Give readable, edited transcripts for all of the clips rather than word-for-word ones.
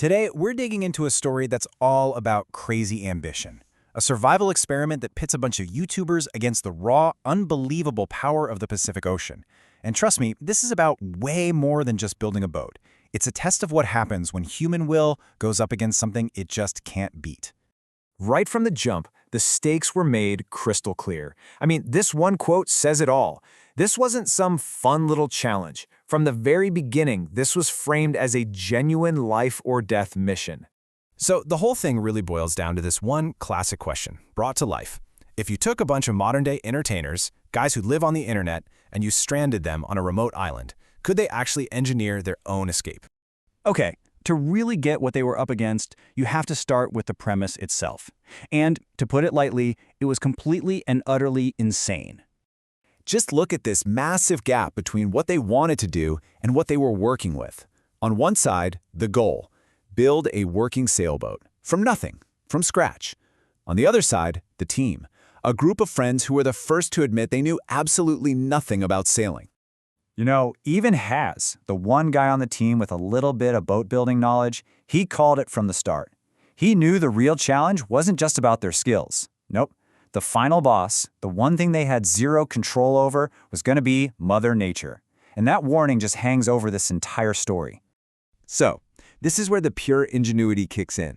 Today, we're digging into a story that's all about crazy ambition. A survival experiment that pits a bunch of YouTubers against the raw, unbelievable power of the Pacific Ocean. And trust me, this is about way more than just building a boat. It's a test of what happens when human will goes up against something it just can't beat. Right from the jump, the stakes were made crystal clear. I mean, this one quote says it all. This wasn't some fun little challenge. From the very beginning, this was framed as a genuine life-or-death mission. So the whole thing really boils down to this one classic question, brought to life. If you took a bunch of modern-day entertainers, guys who live on the internet, and you stranded them on a remote island, could they actually engineer their own escape? Okay, to really get what they were up against, you have to start with the premise itself. And, to put it lightly, it was completely and utterly insane. Just look at this massive gap between what they wanted to do and what they were working with. On one side, the goal: build a working sailboat. From nothing, from scratch. On the other side, the team. A group of friends who were the first to admit they knew absolutely nothing about sailing. You know, even Haz, the one guy on the team with a little bit of boat building knowledge, he called it from the start. He knew the real challenge wasn't just about their skills. Nope. The final boss, the one thing they had zero control over, was going to be Mother Nature. And that warning just hangs over this entire story. So, this is where the pure ingenuity kicks in.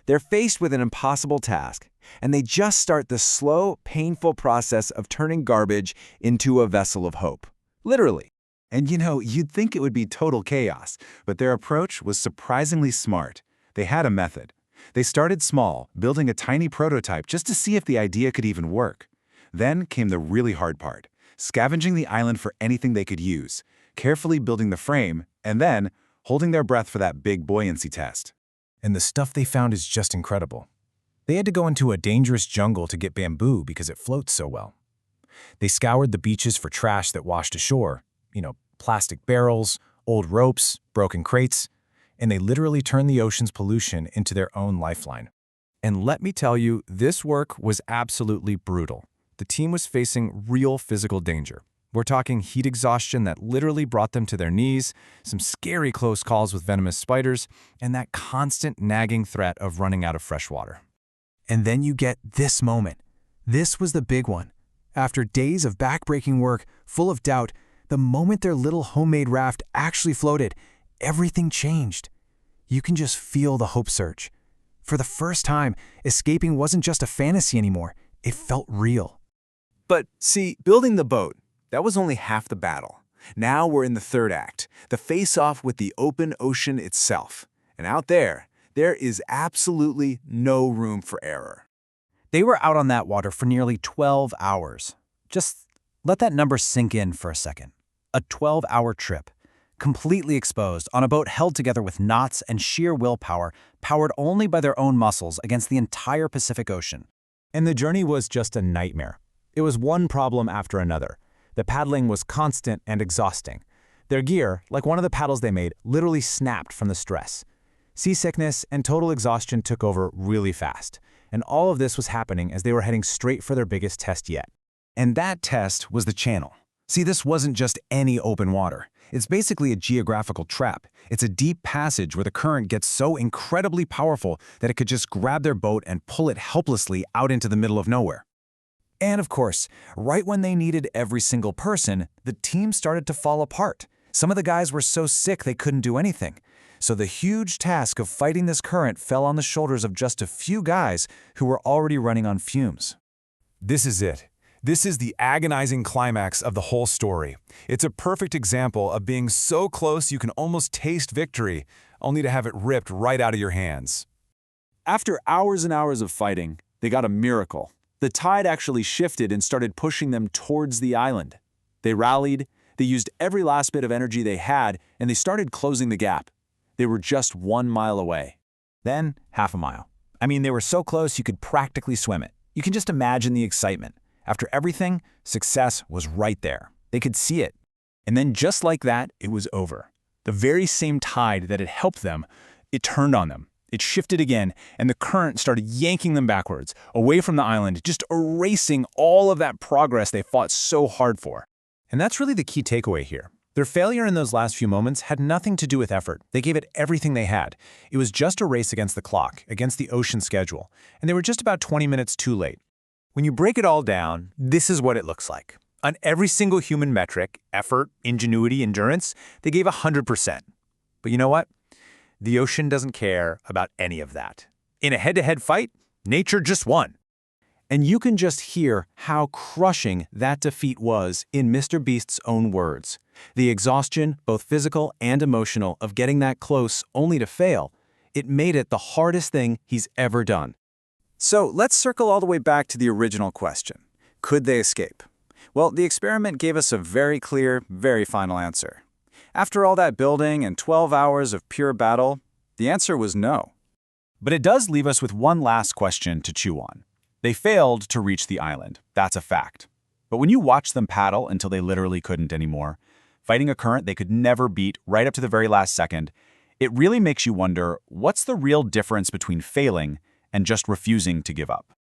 They're faced with an impossible task, and they just start the slow, painful process of turning garbage into a vessel of hope. Literally. And you'd think it would be total chaos, but their approach was surprisingly smart. They had a method. They started small, building a tiny prototype just to see if the idea could even work. Then came the really hard part, scavenging the island for anything they could use, carefully building the frame, and then holding their breath for that big buoyancy test. And the stuff they found is just incredible. They had to go into a dangerous jungle to get bamboo because it floats so well. They scoured the beaches for trash that washed ashore, plastic barrels, old ropes, broken crates, and they literally turned the ocean's pollution into their own lifeline. And let me tell you, this work was absolutely brutal. The team was facing real physical danger. We're talking heat exhaustion that literally brought them to their knees, some scary close calls with venomous spiders, and that constant nagging threat of running out of fresh water. And then you get this moment. This was the big one. After days of backbreaking work, full of doubt, the moment their little homemade raft actually floated, everything changed. You can just feel the hope surge. For the first time, escaping wasn't just a fantasy anymore. It felt real. But see, building the boat, that was only half the battle. Now we're in the third act, the face-off with the open ocean itself. And out there is absolutely no room for error. They were out on that water for nearly 12 hours. Just let that number sink in for a second. A 12-hour trip, completely exposed on a boat held together with knots and sheer willpower, powered only by their own muscles against the entire Pacific Ocean. And the journey was just a nightmare. It was one problem after another. The paddling was constant and exhausting. Their gear, like one of the paddles they made, literally snapped from the stress. Seasickness and total exhaustion took over really fast. And all of this was happening as they were heading straight for their biggest test yet. And that test was the channel. See, this wasn't just any open water. It's basically a geographical trap. It's a deep passage where the current gets so incredibly powerful that it could just grab their boat and pull it helplessly out into the middle of nowhere. And of course, right when they needed every single person, the team started to fall apart. Some of the guys were so sick they couldn't do anything. So the huge task of fighting this current fell on the shoulders of just a few guys who were already running on fumes. This is it. This is the agonizing climax of the whole story. It's a perfect example of being so close you can almost taste victory, only to have it ripped right out of your hands. After hours and hours of fighting, they got a miracle. The tide actually shifted and started pushing them towards the island. They rallied, they used every last bit of energy they had, and they started closing the gap. They were just 1 mile away. Then, half a mile. I mean, they were so close you could practically swim it. You can just imagine the excitement. After everything, success was right there. They could see it. And then just like that, it was over. The very same tide that had helped them, it turned on them. It shifted again, and the current started yanking them backwards, away from the island, just erasing all of that progress they fought so hard for. And that's really the key takeaway here. Their failure in those last few moments had nothing to do with effort. They gave it everything they had. It was just a race against the clock, against the ocean schedule, and they were just about 20 minutes too late. When you break it all down, this is what it looks like. On every single human metric, effort, ingenuity, endurance, they gave 100%. But you know what? The ocean doesn't care about any of that. In a head-to-head fight, nature just won. And you can just hear how crushing that defeat was in MrBeast's own words. The exhaustion, both physical and emotional, of getting that close only to fail, it made it the hardest thing he's ever done. So let's circle all the way back to the original question. Could they escape? Well, the experiment gave us a very clear, very final answer. After all that building and 12 hours of pure battle, the answer was no. But it does leave us with one last question to chew on. They failed to reach the island. That's a fact. But when you watch them paddle until they literally couldn't anymore, fighting a current they could never beat right up to the very last second, it really makes you wonder, what's the real difference between failing and just refusing to give up?